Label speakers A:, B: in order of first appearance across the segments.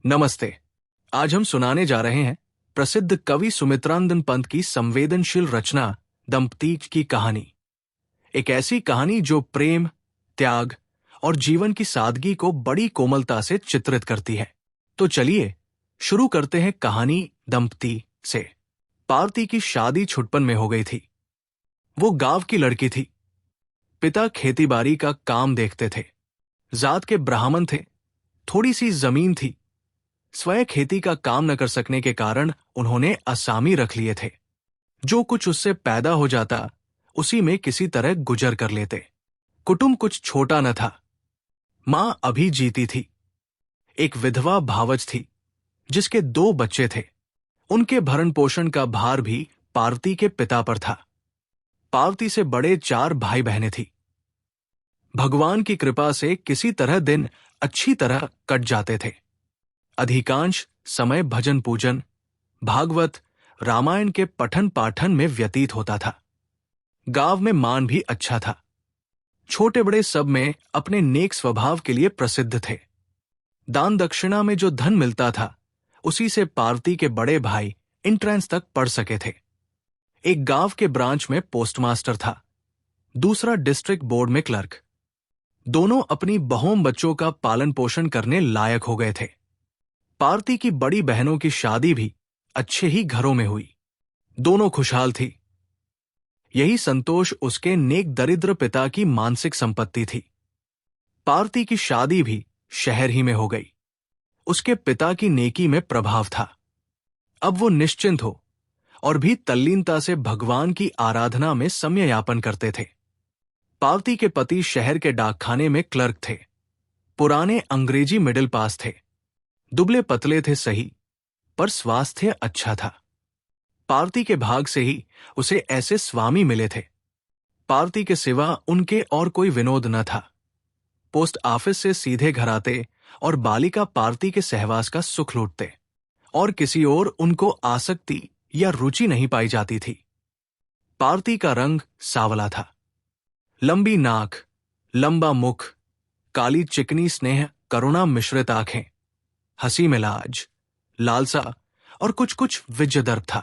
A: नमस्ते। आज हम सुनाने जा रहे हैं प्रसिद्ध कवि सुमित्रानंद पंत की संवेदनशील रचना दंपति की कहानी। एक ऐसी कहानी जो प्रेम, त्याग और जीवन की सादगी को बड़ी कोमलता से चित्रित करती है। तो चलिए शुरू करते हैं कहानी दंपति से। पार्वती की शादी छुटपन में हो गई थी। वो गांव की लड़की थी। पिता खेतीबाड़ी का काम देखते थे। जात के ब्राह्मण थे। थोड़ी सी जमीन थी। स्वयं खेती का काम न कर सकने के कारण उन्होंने असामी रख लिए थे। जो कुछ उससे पैदा हो जाता उसी में किसी तरह गुजर कर लेते। कुटुंब कुछ छोटा न था। मां अभी जीती थी। एक विधवा भावज थी जिसके 2 बच्चे थे। उनके भरण पोषण का भार भी पार्वती के पिता पर था। पार्वती से बड़े 4 भाई बहनें थी। भगवान की कृपा से किसी तरह दिन अच्छी तरह कट जाते थे। अधिकांश समय भजन पूजन, भागवत, रामायण के पठन पाठन में व्यतीत होता था। गांव में मान भी अच्छा था। छोटे बड़े सब में अपने नेक स्वभाव के लिए प्रसिद्ध थे। दान दक्षिणा में जो धन मिलता था उसी से पार्वती के बड़े भाई एंट्रेंस तक पढ़ सके थे। एक गांव के ब्रांच में पोस्टमास्टर था, दूसरा डिस्ट्रिक्ट बोर्ड में क्लर्क। दोनों अपनी बहुओं बच्चों का पालन पोषण करने लायक हो गए थे। पार्वती की बड़ी बहनों की शादी भी अच्छे ही घरों में हुई। दोनों खुशहाल थी। यही संतोष उसके नेक दरिद्र पिता की मानसिक संपत्ति थी। पार्वती की शादी भी शहर ही में हो गई। उसके पिता की नेकी में प्रभाव था। अब वो निश्चिंत हो और भी तल्लीनता से भगवान की आराधना में समय यापन करते थे। पार्वती के पति शहर के डाकखाने में क्लर्क थे। पुराने अंग्रेजी मिडिल पास थे। दुबले पतले थे सही, पर स्वास्थ्य अच्छा था। पार्वती के भाग से ही उसे ऐसे स्वामी मिले थे। पार्वती के सिवा उनके और कोई विनोद न था। पोस्ट ऑफिस से सीधे घर आते और बालिका पार्वती के सहवास का सुख लूटते और किसी और उनको आसक्ति या रुचि नहीं पाई जाती थी। पार्वती का रंग सावला था। लंबी नाक, लंबा मुख, काली चिकनी स्नेह करुणा मिश्रित आंखें, हंसी में लाज, लालसा और कुछ कुछ विजयदर्प था।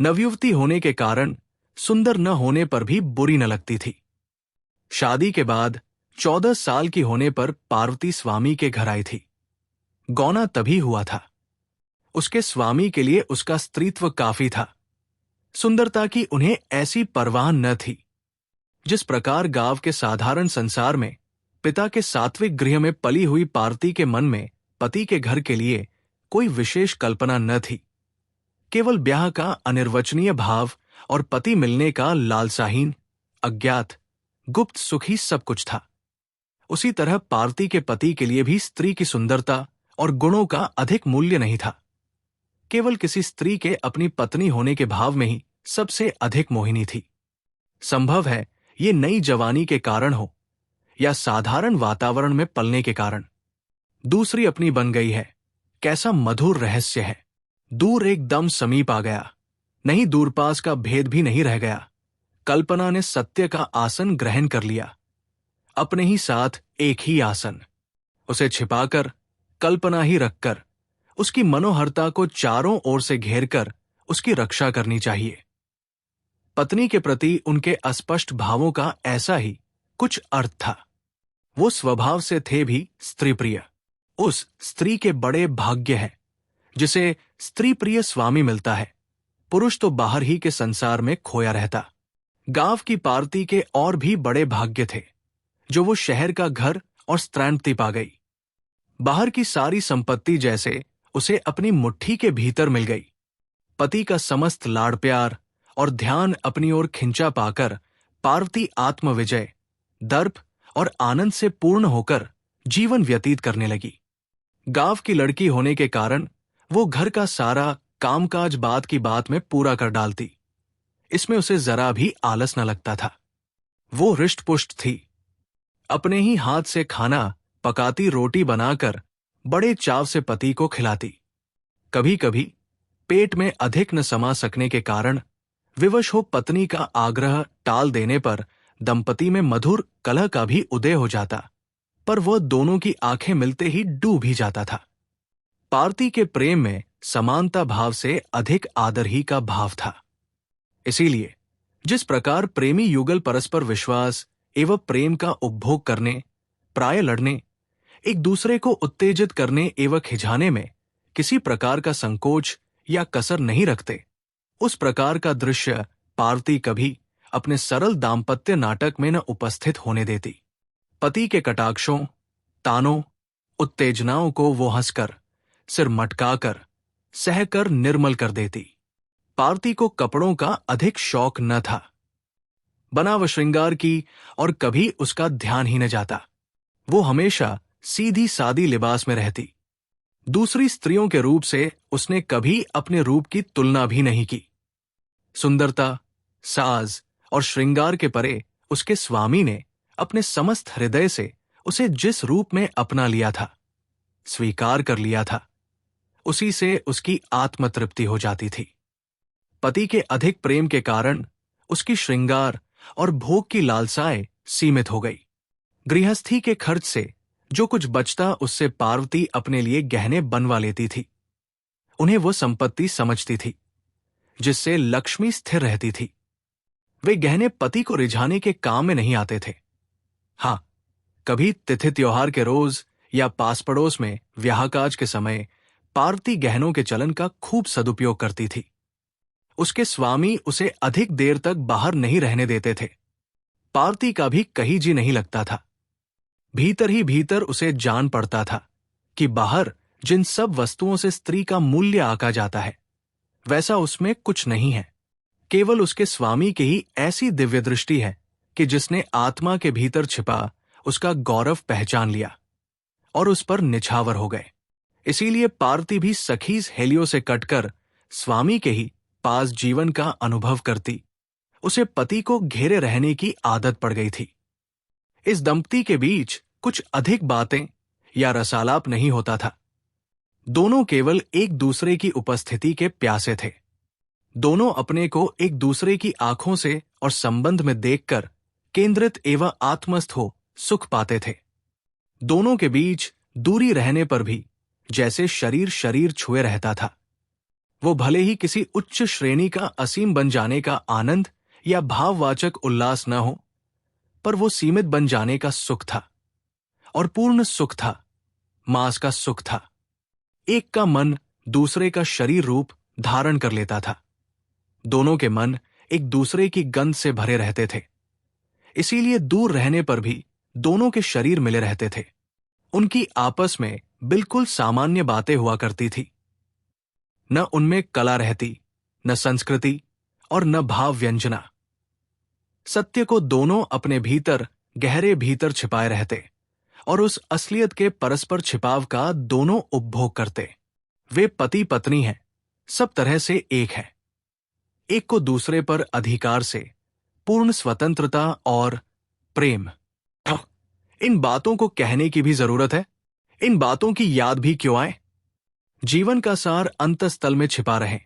A: नवयुवती होने के कारण सुंदर न होने पर भी बुरी न लगती थी। शादी के बाद 14 साल की होने पर पार्वती स्वामी के घर आई थी। गौना तभी हुआ था। उसके स्वामी के लिए उसका स्त्रीत्व काफी था। सुंदरता की उन्हें ऐसी परवाह न थी। जिस प्रकार गांव के साधारण संसार में पिता के सात्विक गृह में पली हुई पार्वती के मन में पति के घर के लिए कोई विशेष कल्पना न थी। केवल ब्याह का अनिर्वचनीय भाव और पति मिलने का लालसाहीन, अज्ञात, गुप्त सुख ही सब कुछ था। उसी तरह पार्वती के पति के लिए भी स्त्री की सुंदरता और गुणों का अधिक मूल्य नहीं था। केवल किसी स्त्री के अपनी पत्नी होने के भाव में ही सबसे अधिक मोहिनी थी। संभव है ये नई जवानी के कारण हो या साधारण वातावरण में पलने के कारण। दूसरी अपनी बन गई है। कैसा मधुर रहस्य है। दूर एकदम समीप आ गया। नहीं दूर पास का भेद भी नहीं रह गया। कल्पना ने सत्य का आसन ग्रहण कर लिया। अपने ही साथ एक ही आसन। उसे छिपाकर, कल्पना ही रखकर, उसकी मनोहरता को चारों ओर से घेरकर उसकी रक्षा करनी चाहिए। पत्नी के प्रति उनके अस्पष्ट भावों का ऐसा ही कुछ अर्थ था। वो स्वभाव से थे भी स्त्री प्रिय। उस स्त्री के बड़े भाग्य है जिसे स्त्री प्रिय स्वामी मिलता है। पुरुष तो बाहर ही के संसार में खोया रहता। गांव की पार्वती के और भी बड़े भाग्य थे जो वो शहर का घर और स्त्रैणति पा गई। बाहर की सारी संपत्ति जैसे उसे अपनी मुट्ठी के भीतर मिल गई। पति का समस्त लाड़ प्यार और ध्यान अपनी ओर खिंचा पाकर पार्वती आत्मविजय, दर्प और आनंद से पूर्ण होकर जीवन व्यतीत करने लगी। गांव की लड़की होने के कारण वो घर का सारा कामकाज बात की बात में पूरा कर डालती। इसमें उसे जरा भी आलस न लगता था। वो हृष्ट पुष्ट थी। अपने ही हाथ से खाना पकाती, रोटी बनाकर बड़े चाव से पति को खिलाती। कभी कभी पेट में अधिक न समा सकने के कारण विवश हो पत्नी का आग्रह टाल देने पर दंपति में मधुर कलह का भी उदय हो जाता, पर वह दोनों की आंखें मिलते ही डूब ही जाता था। पार्वती के प्रेम में समानता भाव से अधिक आदर ही का भाव था। इसीलिए जिस प्रकार प्रेमी युगल परस्पर विश्वास एवं प्रेम का उपभोग करने, प्राय लड़ने, एक दूसरे को उत्तेजित करने एवं खिंचाने में किसी प्रकार का संकोच या कसर नहीं रखते, उस प्रकार का दृश्य पार्वती कभी अपने सरल दाम्पत्य नाटक में न उपस्थित होने देती। पति के कटाक्षों, तानों, उत्तेजनाओं को वो हंसकर, सिर मटकाकर, सहकर निर्मल कर देती। पार्वती को कपड़ों का अधिक शौक न था, बनाव श्रृंगार की और कभी उसका ध्यान ही न जाता। वो हमेशा सीधी सादी लिबास में रहती। दूसरी स्त्रियों के रूप से उसने कभी अपने रूप की तुलना भी नहीं की। सुंदरता, साज और श्रृंगार के परे उसके स्वामी ने अपने समस्त हृदय से उसे जिस रूप में अपना लिया था, स्वीकार कर लिया था, उसी से उसकी आत्मतृप्ति हो जाती थी। पति के अधिक प्रेम के कारण उसकी श्रृंगार और भोग की लालसाएं सीमित हो गई। गृहस्थी के खर्च से जो कुछ बचता उससे पार्वती अपने लिए गहने बनवा लेती थी। उन्हें वो संपत्ति समझती थी जिससे लक्ष्मी स्थिर रहती थी। वे गहने पति को रिझाने के काम में नहीं आते थे। हां, कभी तिथि त्योहार के रोज या पास पड़ोस में ब्याह काज के समय पार्वती गहनों के चलन का खूब सदुपयोग करती थी। उसके स्वामी उसे अधिक देर तक बाहर नहीं रहने देते थे। पार्वती का भी कहीं जी नहीं लगता था। भीतर ही भीतर उसे जान पड़ता था कि बाहर जिन सब वस्तुओं से स्त्री का मूल्य आका जाता है, वैसा उसमें कुछ नहीं है। केवल उसके स्वामी की ही ऐसी दिव्य दृष्टि है कि जिसने आत्मा के भीतर छिपा उसका गौरव पहचान लिया और उस पर निछावर हो गए। इसीलिए पार्वती भी सखी हेलियों से कटकर स्वामी के ही पास जीवन का अनुभव करती। उसे पति को घेरे रहने की आदत पड़ गई थी। इस दंपति के बीच कुछ अधिक बातें या रसालाप नहीं होता था। दोनों केवल एक दूसरे की उपस्थिति के प्यासे थे। दोनों अपने को एक दूसरे की आंखों से और संबंध में देखकर केंद्रित एवं आत्मस्थ हो सुख पाते थे। दोनों के बीच दूरी रहने पर भी जैसे शरीर शरीर छुए रहता था। वो भले ही किसी उच्च श्रेणी का असीम बन जाने का आनंद या भाववाचक उल्लास न हो, पर वो सीमित बन जाने का सुख था और पूर्ण सुख था, मांस का सुख था। एक का मन दूसरे का शरीर रूप धारण कर लेता था। दोनों के मन एक दूसरे की गंध से भरे रहते थे। इसीलिए दूर रहने पर भी दोनों के शरीर मिले रहते थे। उनकी आपस में बिल्कुल सामान्य बातें हुआ करती थी। न उनमें कला रहती, न संस्कृति और न भाव व्यंजना। सत्य को दोनों अपने भीतर गहरे भीतर छिपाए रहते और उस असलियत के परस्पर छिपाव का दोनों उपभोग करते। वे पति पत्नी हैं, सब तरह से एक है। एक को दूसरे पर अधिकार से पूर्ण स्वतंत्रता और प्रेम। इन बातों को कहने की भी जरूरत है? इन बातों की याद भी क्यों आए? जीवन का सार अंतस्तल में छिपा रहे।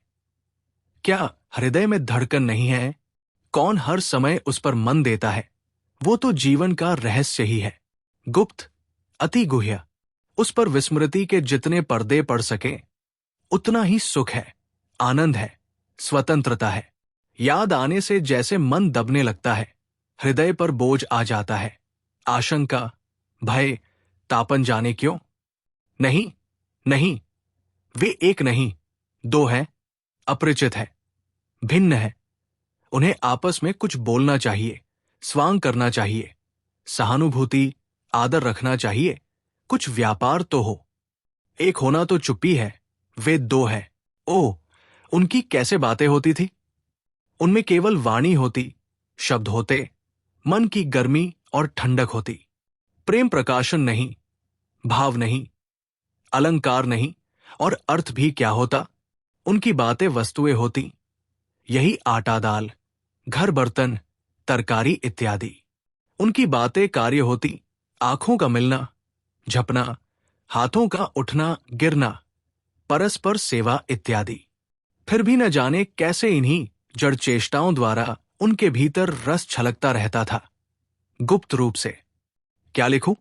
A: क्या हृदय में धड़कन नहीं है? कौन हर समय उस पर मन देता है? वो तो जीवन का रहस्य ही है, गुप्त, अति गुह्य। उस पर विस्मृति के जितने पर्दे पड़ सके उतना ही सुख है, आनंद है, स्वतंत्रता है। याद आने से जैसे मन दबने लगता है, हृदय पर बोझ आ जाता है, आशंका, भय, तापन जाने क्यों? नहीं, नहीं, वे एक नहीं, दो हैं, अपरिचित है, भिन्न है। उन्हें आपस में कुछ बोलना चाहिए, स्वांग करना चाहिए, सहानुभूति, आदर रखना चाहिए, कुछ व्यापार तो हो। एक होना तो चुप्पी है, वे दो है। ओह, उनकी कैसे बातें होती थी! उनमें केवल वाणी होती, शब्द होते, मन की गर्मी और ठंडक होती। प्रेम प्रकाशन नहीं, भाव नहीं, अलंकार नहीं और अर्थ भी क्या होता। उनकी बातें वस्तुएं होती, यही आटा दाल, घर बर्तन, तरकारी इत्यादि। उनकी बातें कार्य होती, आंखों का मिलना, झपना, हाथों का उठना गिरना, परस्पर सेवा इत्यादि। फिर भी न जाने कैसे इन्हीं जड़ चेष्टाओं द्वारा उनके भीतर रस छलकता रहता था, गुप्त रूप से। क्या लिखूं?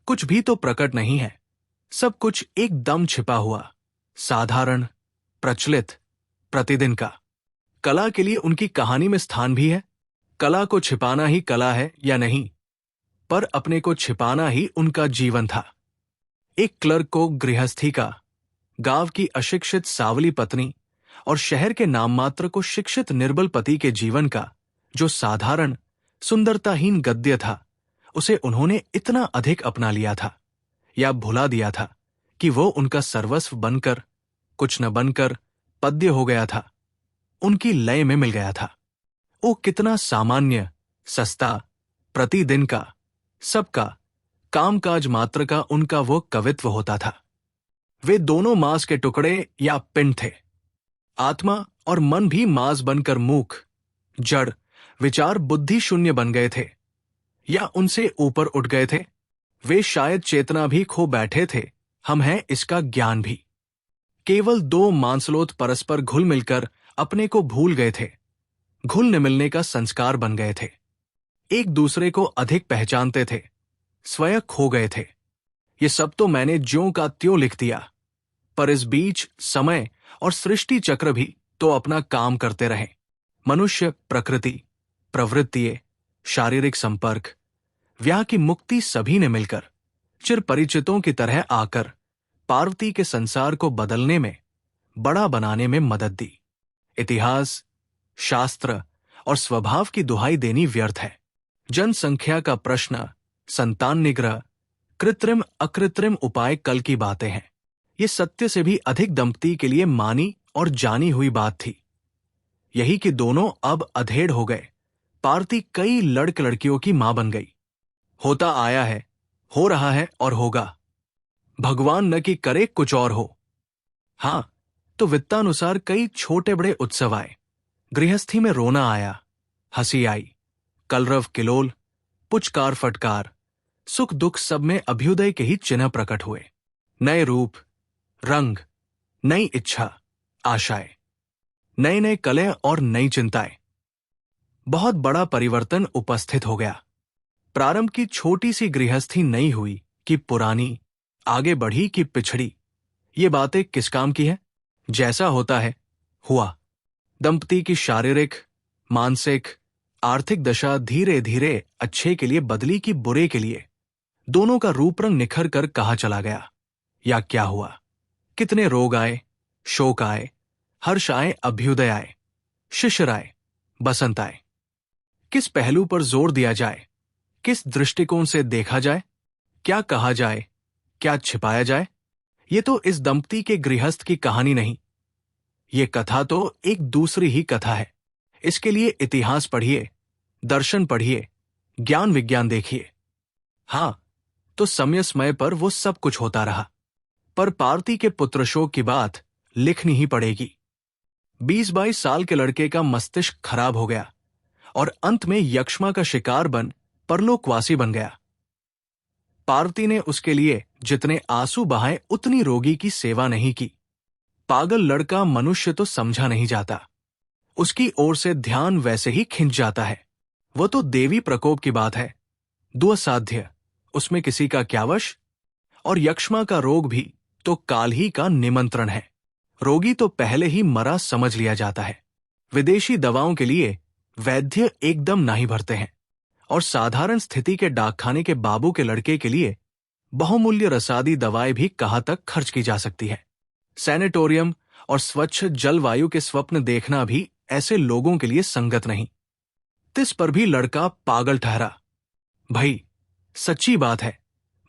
A: कुछ भी तो प्रकट नहीं है, सब कुछ एकदम छिपा हुआ, साधारण, प्रचलित, प्रतिदिन का। कला के लिए उनकी कहानी में स्थान भी है। कला को छिपाना ही कला है या नहीं, पर अपने को छिपाना ही उनका जीवन था। एक क्लर्क को गृहस्थी का, गांव की अशिक्षित सावली पत्नी और शहर के नाममात्र को शिक्षित निर्बल पति के जीवन का जो साधारण, सुंदरताहीन गद्य था, उसे उन्होंने इतना अधिक अपना लिया था या भुला दिया था कि वो उनका सर्वस्व बनकर, कुछ न बनकर पद्य हो गया था, उनकी लय में मिल गया था। वो कितना सामान्य, सस्ता, प्रतिदिन का, सबका, कामकाज मात्र का उनका वो कवित्व होता था। वे दोनों मांस के टुकड़े या पिंड थे। आत्मा और मन भी मांस बनकर मूक, जड़, विचार बुद्धि शून्य बन गए थे या उनसे ऊपर उठ गए थे। वे शायद चेतना भी खो बैठे थे, हम हैं इसका ज्ञान भी। केवल दो मांसलोथ परस्पर घुल मिलकर अपने को भूल गए थे, घुल न मिलने का संस्कार बन गए थे। एक दूसरे को अधिक पहचानते थे, स्वयं खो गए थे। ये सब तो मैंने ज्यों का त्यों लिख दिया, पर इस बीच समय और सृष्टि चक्र भी तो अपना काम करते रहे। मनुष्य, प्रकृति, प्रवृत्तिये, शारीरिक संपर्क, व्याह की मुक्ति सभी ने मिलकर चिर परिचितों की तरह आकर पार्वती के संसार को बदलने में, बड़ा बनाने में मदद दी। इतिहास, शास्त्र और स्वभाव की दुहाई देनी व्यर्थ है। जनसंख्या का प्रश्न, संतान निग्रह, कृत्रिम अकृत्रिम उपाय कल की बातें हैं। ये सत्य से भी अधिक दंपति के लिए मानी और जानी हुई बात थी। यही कि दोनों अब अधेड़ हो गए। पार्वती कई लड़क लड़कियों की मां बन गई। होता आया है, हो रहा है और होगा। भगवान न कि करे कुछ और हो। हां, तो वित्तानुसार कई छोटे बड़े उत्सव आए। गृहस्थी में रोना आया, हंसी आई, कलरव किलोल, पुचकार फटकार, सुख दुख सब में अभ्युदय के ही चिन्ह प्रकट हुए। नए रूप, रंग, नई इच्छा, आशाएं, नए नए कलह और नई चिंताएं। बहुत बड़ा परिवर्तन उपस्थित हो गया। प्रारंभ की छोटी सी गृहस्थी नई हुई कि पुरानी, आगे बढ़ी कि पिछड़ी, ये बातें किस काम की है? जैसा होता है, हुआ। दंपति की शारीरिक, मानसिक, आर्थिक दशा धीरे धीरे अच्छे के लिए बदली कि बुरे के लिए। दोनों का रूप रंग निखर कर कहाँ चला गया, या क्या हुआ? कितने रोग आए, शोक आए, हर्ष आए, अभ्युदय आए, शिशिर आए, बसंत आए। किस पहलू पर जोर दिया जाए, किस दृष्टिकोण से देखा जाए, क्या कहा जाए, क्या छिपाया जाए, ये तो इस दंपति के गृहस्थ की कहानी नहीं। ये कथा तो एक दूसरी ही कथा है। इसके लिए इतिहास पढ़िए, दर्शन पढ़िए, ज्ञान विज्ञान देखिए। हां, तो समय समय पर वो सब कुछ होता रहा, पर पार्वती के पुत्र शोक की बात लिखनी ही पड़ेगी। 20-22 साल के लड़के का मस्तिष्क खराब हो गया और अंत में यक्ष्मा का शिकार बन परलोकवासी बन गया। पार्वती ने उसके लिए जितने आंसू बहाए उतनी रोगी की सेवा नहीं की। पागल लड़का मनुष्य तो समझा नहीं जाता, उसकी ओर से ध्यान वैसे ही खिंच जाता है। वो तो देवी प्रकोप की बात है, दुअसाध्य, उसमें किसी का क्या वश? और यक्ष्मा का रोग भी तो काल ही का निमंत्रण है। रोगी तो पहले ही मरा समझ लिया जाता है। विदेशी दवाओं के लिए वैद्य एकदम नहीं भरते हैं, और साधारण स्थिति के डाकखाने के बाबू के लड़के के लिए बहुमूल्य रसादी दवाएं भी कहाँ तक खर्च की जा सकती है। सैनिटोरियम और स्वच्छ जलवायु के स्वप्न देखना भी ऐसे लोगों के लिए संगत नहीं। तिस पर भी लड़का पागल ठहरा। भाई, सच्ची बात है,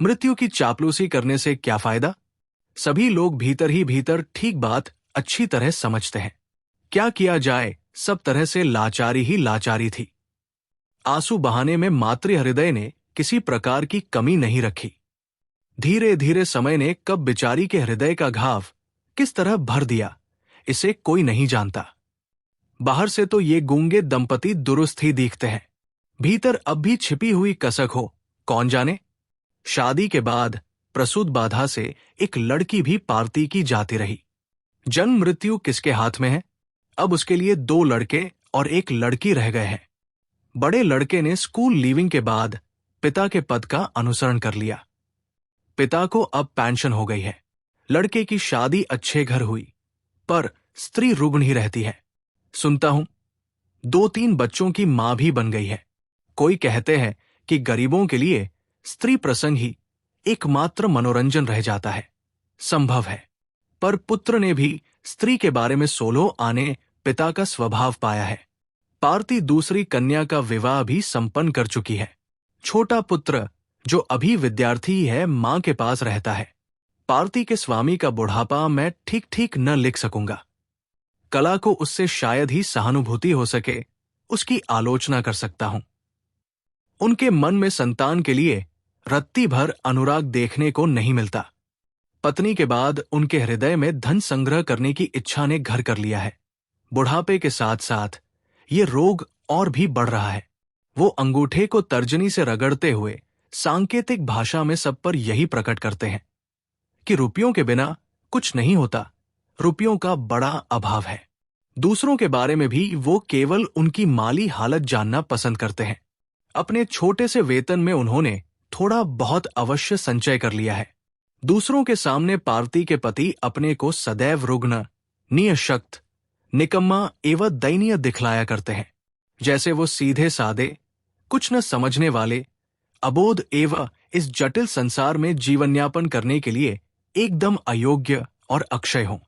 A: मृत्यु की चापलूसी करने से क्या फायदा? सभी लोग भीतर ही भीतर ठीक बात अच्छी तरह समझते हैं। क्या किया जाए, सब तरह से लाचारी ही लाचारी थी। आंसू बहाने में मातृ हृदय ने किसी प्रकार की कमी नहीं रखी। धीरे धीरे समय ने कब बेचारी के हृदय का घाव किस तरह भर दिया, इसे कोई नहीं जानता। बाहर से तो ये गूंगे दंपति दुरुस्त ही दिखते हैं, भीतर अब भी छिपी हुई कसक हो कौन जाने। शादी के बाद प्रसूत बाधा से एक लड़की भी पार्वती की जाती रही। जन्म मृत्यु किसके हाथ में है? अब उसके लिए 2 लड़के और 1 लड़की रह गए हैं। बड़े लड़के ने स्कूल लीविंग के बाद पिता के पद का अनुसरण कर लिया। पिता को अब पेंशन हो गई है। लड़के की शादी अच्छे घर हुई, पर स्त्री रुग्ण ही रहती है। सुनता हूं 2-3 बच्चों की मां भी बन गई है। कोई कहते हैं कि गरीबों के लिए स्त्री प्रसंग ही एकमात्र मनोरंजन रह जाता है। संभव है, पर पुत्र ने भी स्त्री के बारे में सोलो आने पिता का स्वभाव पाया है। पार्ती दूसरी कन्या का विवाह भी संपन्न कर चुकी है। छोटा पुत्र जो अभी विद्यार्थी ही है, मां के पास रहता है। पार्ती के स्वामी का बुढ़ापा मैं ठीक ठीक न लिख सकूंगा। कला को उससे शायद ही सहानुभूति हो सके, उसकी आलोचना कर सकता हूं। उनके मन में संतान के लिए रत्ती भर अनुराग देखने को नहीं मिलता। पत्नी के बाद उनके हृदय में धन संग्रह करने की इच्छा ने घर कर लिया है। बुढ़ापे के साथ साथ ये रोग और भी बढ़ रहा है। वो अंगूठे को तर्जनी से रगड़ते हुए सांकेतिक भाषा में सब पर यही प्रकट करते हैं कि रुपयों के बिना कुछ नहीं होता, रुपयों का बड़ा अभाव है। दूसरों के बारे में भी वो केवल उनकी माली हालत जानना पसंद करते हैं। अपने छोटे से वेतन में उन्होंने थोड़ा बहुत अवश्य संचय कर लिया है। दूसरों के सामने पार्ती के पति अपने को सदैव रुग्ण, नियशक्त, निकम्मा एवं दयनीय दिखलाया करते हैं, जैसे वो सीधे सादे, कुछ न समझने वाले, अबोध एवं इस जटिल संसार में जीवनयापन करने के लिए एकदम अयोग्य और अक्षय हों।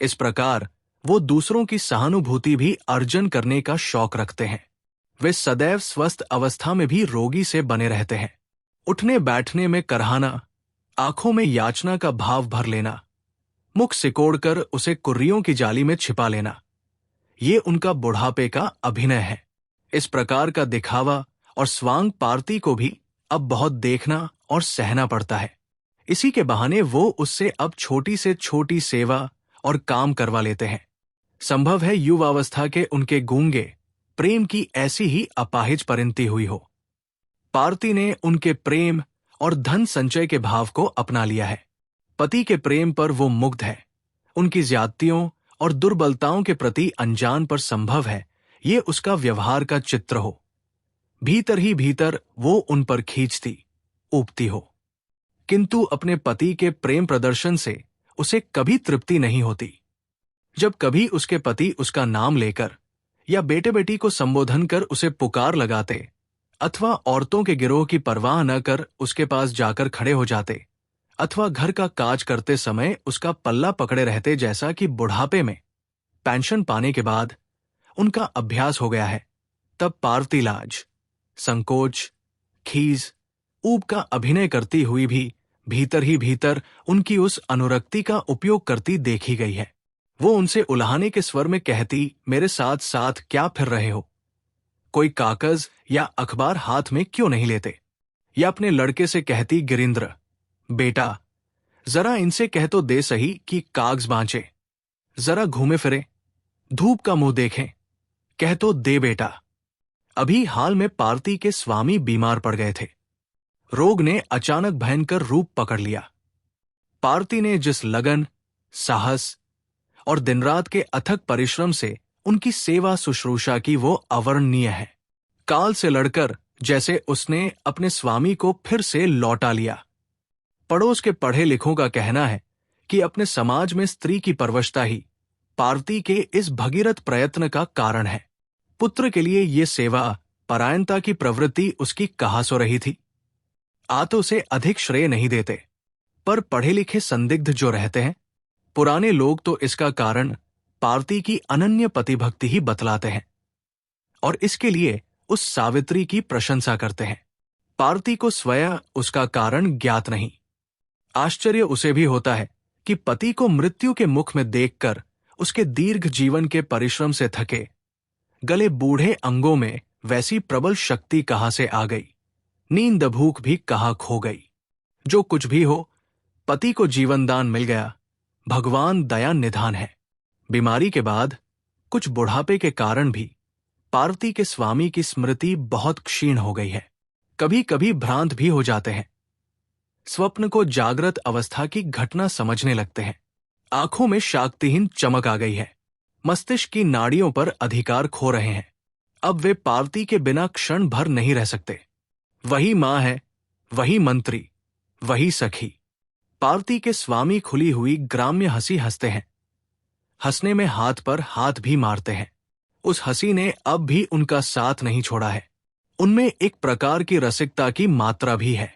A: इस प्रकार वो दूसरों की सहानुभूति भी अर्जन करने का शौक रखते हैं। वे सदैव स्वस्थ अवस्था में भी रोगी से बने रहते हैं। उठने बैठने में करहाना, आंखों में याचना का भाव भर लेना, मुख सिकोड़कर उसे कुर्रियों की जाली में छिपा लेना, ये उनका बुढ़ापे का अभिनय है। इस प्रकार का दिखावा और स्वांग पार्ती को भी अब बहुत देखना और सहना पड़ता है। इसी के बहाने वो उससे अब छोटी से छोटी सेवा और काम करवा लेते हैं। संभव है युवावस्था के उनके गूंगे प्रेम की ऐसी ही अपाहिज परिणति हुई हो। पार्ती ने उनके प्रेम और धन संचय के भाव को अपना लिया है। पति के प्रेम पर वो मुग्ध है। उनकी ज्यादतियों और दुर्बलताओं के प्रति अनजान पर संभव है ये उसका व्यवहार का चित्र हो। भीतर ही भीतर वो उन पर खींचती, ऊबती हो, किंतु अपने पति के प्रेम प्रदर्शन से उसे कभी तृप्ति नहीं होती। जब कभी उसके पति उसका नाम लेकर या बेटे बेटी को संबोधन कर उसे पुकार लगाते, अथवा औरतों के गिरोह की परवाह न कर उसके पास जाकर खड़े हो जाते, अथवा घर का काज करते समय उसका पल्ला पकड़े रहते, जैसा कि बुढ़ापे में पेंशन पाने के बाद उनका अभ्यास हो गया है, तब पार्ती लाज, संकोच, खीज, ऊब का अभिनय करती हुई भी भीतर ही भीतर उनकी उस अनुरक्ति का उपयोग करती देखी गई है। वो उनसे उल्हाने के स्वर में कहती, मेरे साथ साथ क्या फिर रहे हो? कोई कागज या अखबार हाथ में क्यों नहीं लेते? या अपने लड़के से कहती, गिरिंद्र बेटा जरा इनसे कह तो दे सही कि कागज बांचे, जरा घूमे फिरे, धूप का मुंह देखें, कह तो दे बेटा। अभी हाल में पार्ती के स्वामी बीमार पड़ गए थे। रोग ने अचानक भयंकर रूप पकड़ लिया। पार्ती ने जिस लगन, साहस और दिन रात के अथक परिश्रम से उनकी सेवा शुश्रूषा की वो अवर्णनीय है। काल से लड़कर जैसे उसने अपने स्वामी को फिर से लौटा लिया। पड़ोस के पढ़े लिखों का कहना है कि अपने समाज में स्त्री की परवशता ही पार्ती के इस भगीरथ प्रयत्न का कारण है। पुत्र के लिए ये सेवा परायणता की प्रवृत्ति उसकी कहाँ सो रही थी। आतो से अधिक श्रेय नहीं देते, पर पढ़े लिखे संदिग्ध जो रहते हैं, पुराने लोग तो इसका कारण पार्ती की अनन्य पतिभक्ति ही बतलाते हैं और इसके लिए उस सावित्री की प्रशंसा करते हैं। पार्ती को स्वयं उसका कारण ज्ञात नहीं। आश्चर्य उसे भी होता है कि पति को मृत्यु के मुख में देखकर उसके दीर्घ जीवन के परिश्रम से थके गले बूढ़े अंगों में वैसी प्रबल शक्ति कहाँ से आ गई, नींद भूख भी कहाँ खो गई। जो कुछ भी हो, पति को जीवनदान मिल गया, भगवान दया निधान है। बीमारी के बाद कुछ बुढ़ापे के कारण भी पार्वती के स्वामी की स्मृति बहुत क्षीण हो गई है। कभी कभी भ्रांत भी हो जाते हैं, स्वप्न को जागृत अवस्था की घटना समझने लगते हैं। आंखों में शाक्तिहीन चमक आ गई है, मस्तिष्क की नाड़ियों पर अधिकार खो रहे हैं। अब वे पार्वती के बिना क्षण भर नहीं रह सकते। वही मां है, वही मंत्री, वही सखी, पार्वती के स्वामी खुली हुई ग्राम्य हंसी हंसते हैं, हंसने में हाथ पर हाथ भी मारते हैं। उस हंसी ने अब भी उनका साथ नहीं छोड़ा है। उनमें एक प्रकार की रसिकता की मात्रा भी है।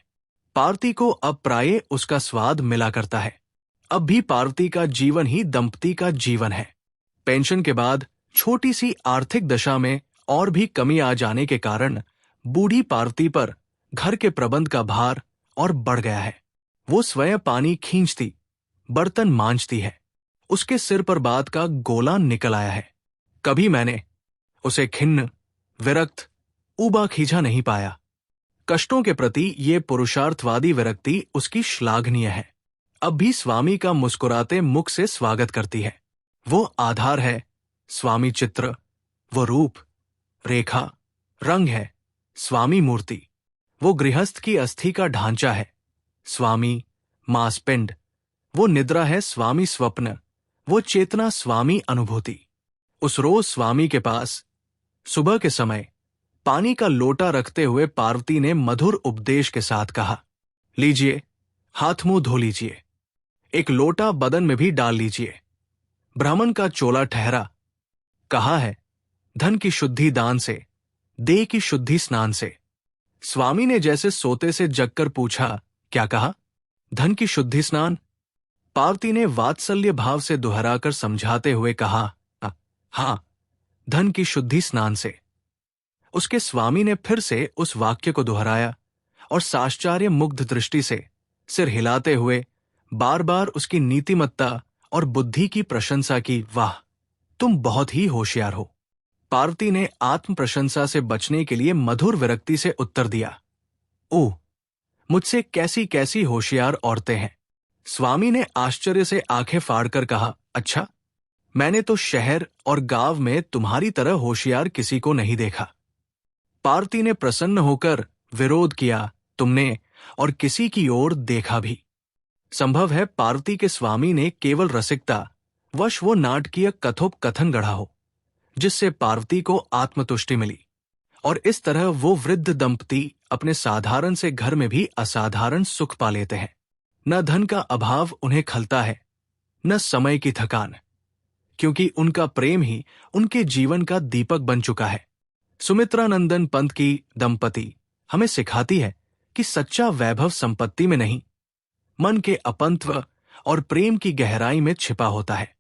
A: पार्वती को अब प्राय उसका स्वाद मिला करता है। अब भी पार्वती का जीवन ही दंपति का जीवन है। पेंशन के बाद छोटी सी आर्थिक दशा में और भी कमी आ जाने के कारण बूढ़ी पार्वती पर घर के प्रबंध का भार और बढ़ गया है। वो स्वयं पानी खींचती, बर्तन मांजती है। उसके सिर पर बात का गोला निकल आया है। कभी मैंने उसे खिन्न, विरक्त, ऊबा खींचा नहीं पाया। कष्टों के प्रति ये पुरुषार्थवादी विरक्ति उसकी श्लाघनीय है। अब भी स्वामी का मुस्कुराते मुख से स्वागत करती है। वो आधार है, स्वामी चित्र, वो रूप, रेखा, रंग है, स्वामी मूर्ति। वो गृहस्थ की अस्थि का ढांचा है, स्वामी मांसपिंड। वो निद्रा है, स्वामी स्वप्न। वो चेतना, स्वामी अनुभूति। उस रोज स्वामी के पास सुबह के समय पानी का लोटा रखते हुए पार्वती ने मधुर उपदेश के साथ कहा, लीजिए, हाथ मुंह धो लीजिए, एक लोटा बदन में भी डाल लीजिए। ब्राह्मण का चोला ठहरा। कहा है, धन की शुद्धि दान से, देह की शुद्धि स्नान से। स्वामी ने जैसे सोते से जगकर पूछा, क्या कहा? धन की शुद्धि स्नान? पार्वती ने वात्सल्य भाव से दोहराकर समझाते हुए कहा, हां, धन की शुद्धि स्नान से। उसके स्वामी ने फिर से उस वाक्य को दोहराया और साश्चर्य मुग्ध दृष्टि से सिर हिलाते हुए बार बार उसकी नीतिमत्ता और बुद्धि की प्रशंसा की। वाह, तुम बहुत ही होशियार हो। पार्वती ने आत्म प्रशंसा से बचने के लिए मधुर विरक्ति से उत्तर दिया, ओह, मुझसे कैसी कैसी होशियार औरतें हैं। स्वामी ने आश्चर्य से आंखें फाड़कर कहा, अच्छा, मैंने तो शहर और गांव में तुम्हारी तरह होशियार किसी को नहीं देखा। पार्वती ने प्रसन्न होकर विरोध किया, तुमने और किसी की ओर देखा भी। संभव है पार्वती के स्वामी ने केवल रसिकता वश वो नाटकीय कथोपकथन गढ़ा हो, जिससे पार्वती को आत्मतुष्टि मिली, और इस तरह वो वृद्ध दंपति अपने साधारण से घर में भी असाधारण सुख पा लेते हैं। न धन का अभाव उन्हें खलता है, न समय की थकान, क्योंकि उनका प्रेम ही उनके जीवन का दीपक बन चुका है। सुमित्रानंदन पंत की दंपति हमें सिखाती है कि सच्चा वैभव संपत्ति में नहीं, मन के अपंत्व और प्रेम की गहराई में छिपा होता है।